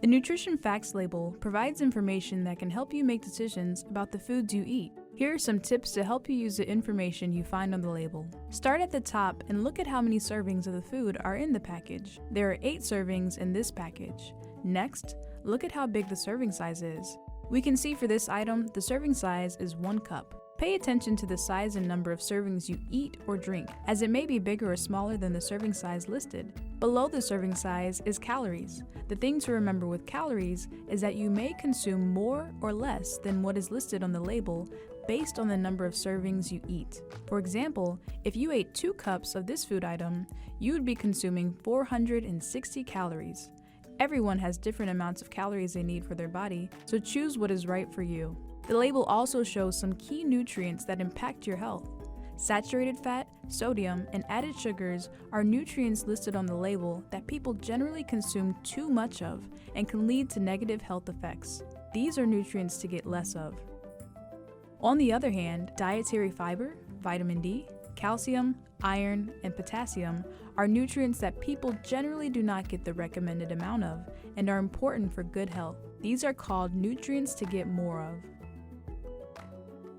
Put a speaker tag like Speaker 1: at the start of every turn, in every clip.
Speaker 1: The Nutrition Facts label provides information that can help you make decisions about the foods you eat. Here are some tips to help you use the information you find on the label. Start at the top and look at how many servings of the food are in the package. There are 8 servings in this package. Next, look at how big the serving size is. We can see for this item, the serving size is 1 cup. Pay attention to the size and number of servings you eat or drink, as it may be bigger or smaller than the serving size listed. Below the serving size is calories. The thing to remember with calories is that you may consume more or less than what is listed on the label based on the number of servings you eat. For example, if you ate 2 cups of this food item, you would be consuming 460 calories. Everyone has different amounts of calories they need for their body, so choose what is right for you. The label also shows some key nutrients that impact your health. Saturated fat, sodium, and added sugars are nutrients listed on the label that people generally consume too much of and can lead to negative health effects. These are nutrients to get less of. On the other hand, dietary fiber, vitamin D, calcium, iron, and potassium are nutrients that people generally do not get the recommended amount of and are important for good health. These are called nutrients to get more of.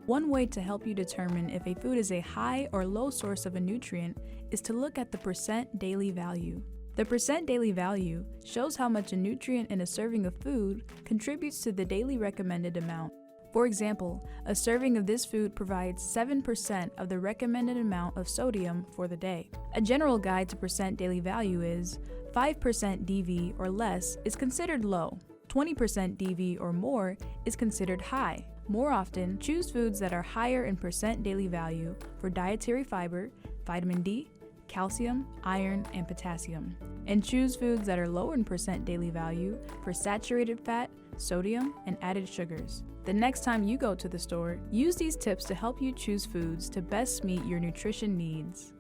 Speaker 1: One way to help you determine if a food is a high or low source of a nutrient is to look at the percent daily value. The percent daily value shows how much a nutrient in a serving of food contributes to the daily recommended amount. For example, a serving of this food provides 7% of the recommended amount of sodium for the day. A general guide to percent daily value is 5% DV or less is considered low, 20% DV or more is considered high. More often, choose foods that are higher in percent daily value for dietary fiber, vitamin D, calcium, iron, and potassium, and choose foods that are lower in percent daily value for saturated fat, sodium, and added sugars. The next time you go to the store, use these tips to help you choose foods to best meet your nutrition needs.